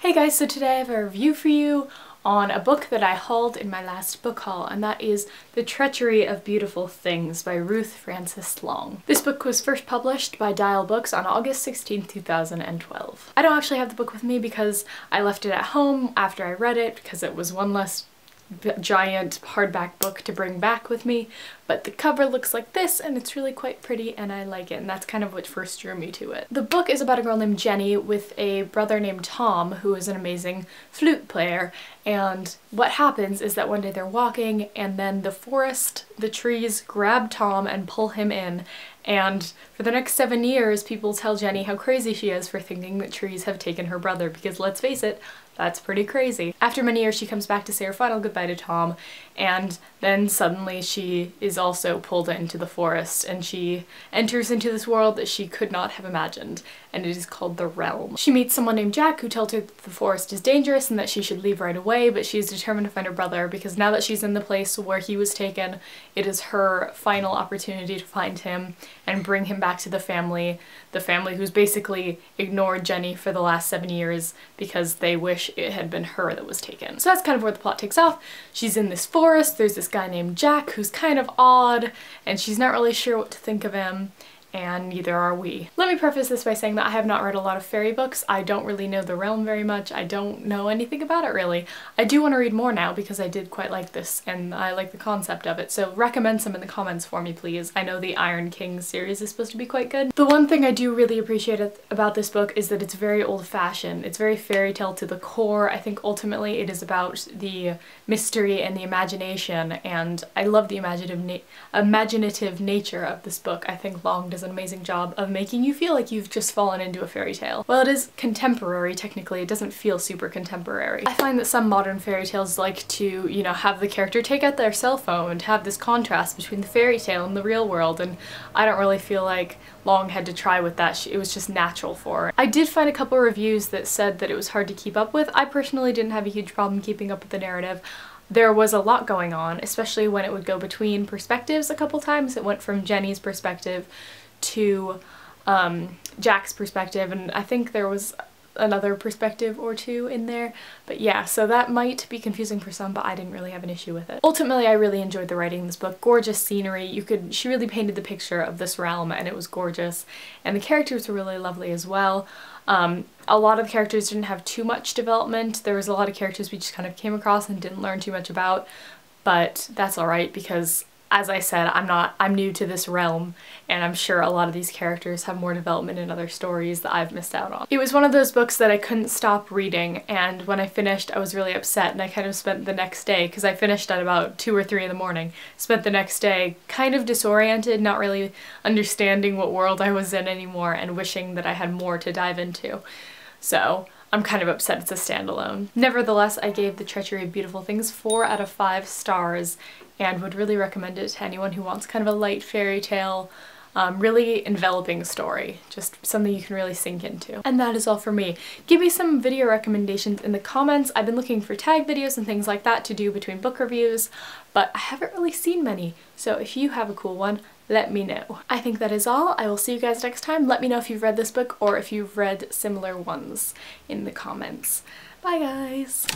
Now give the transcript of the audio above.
Hey guys, so today I have a review for you on a book that I hauled in my last book haul, and that is The Treachery of Beautiful Things by Ruth Frances Long. This book was first published by Dial Books on August 16, 2012. I don't actually have the book with me because I left it at home after I read it because it was one less giant hardback book to bring back with me, but the cover looks like this and it's really quite pretty and I like it, and that's kind of what first drew me to it. The book is about a girl named Jenny with a brother named Tom who is an amazing flute player, and what happens is that one day they're walking and then the forest, the trees grab Tom and pull him in, and for the next 7 years people tell Jenny how crazy she is for thinking that trees have taken her brother, because let's face it, that's pretty crazy. After many years she comes back to say her final goodbye to Tom, and then suddenly she is also pulled into the forest and she enters into this world that she could not have imagined, and it is called the Realm. She meets someone named Jack who tells her that the forest is dangerous and that she should leave right away, but she is determined to find her brother because now that she's in the place where he was taken, it is her final opportunity to find him and bring him back to the family who's basically ignored Jenny for the last 7 years because they wish it had been her that was taken. So that's kind of where the plot takes off. She's in this forest, there's this guy named Jack who's kind of odd, and she's not really sure what to think of him, and neither are we. Let me preface this by saying that I have not read a lot of fairy books. I don't really know the realm very much. I don't know anything about it really. I do want to read more now because I did quite like this and I like the concept of it, so recommend some in the comments for me please. I know the Iron King series is supposed to be quite good. The one thing I do really appreciate about this book is that it's very old-fashioned. It's very fairy tale to the core. I think ultimately it is about the mystery and the imagination, and I love the imaginative nature of this book. I think Long does an amazing job of making you feel like you've just fallen into a fairy tale. While it is contemporary, technically it doesn't feel super contemporary. I find that some modern fairy tales like to, you know, have the character take out their cell phone and have this contrast between the fairy tale and the real world, and I don't really feel like Long had to try with that. It was just natural for her. I did find a couple reviews that said that it was hard to keep up with. I personally didn't have a huge problem keeping up with the narrative. There was a lot going on, especially when it would go between perspectives a couple times. It went from Jenny's perspective to Jack's perspective, and I think there was another perspective or two in there, but yeah, so that might be confusing for some, but I didn't really have an issue with it. Ultimately, I really enjoyed the writing in this book. Gorgeous scenery. She really painted the picture of this realm and it was gorgeous, and the characters were really lovely as well. A lot of the characters didn't have too much development. There was a lot of characters we just kind of came across and didn't learn too much about, but that's alright because, as I said, I'm new to this realm, and I'm sure a lot of these characters have more development in other stories that I've missed out on. It was one of those books that I couldn't stop reading, and when I finished I was really upset, and I kind of spent the next day, because I finished at about 2 or 3 in the morning, spent the next day kind of disoriented, not really understanding what world I was in anymore, and wishing that I had more to dive into. So I'm kind of upset it's a standalone. Nevertheless, I gave The Treachery of Beautiful Things 4 out of 5 stars and would really recommend it to anyone who wants kind of a light fairy tale, really enveloping story. Just something you can really sink into. And that is all for me. Give me some video recommendations in the comments. I've been looking for tag videos and things like that to do between book reviews, but I haven't really seen many. So if you have a cool one, let me know. I think that is all. I will see you guys next time. Let me know if you've read this book or if you've read similar ones in the comments. Bye guys!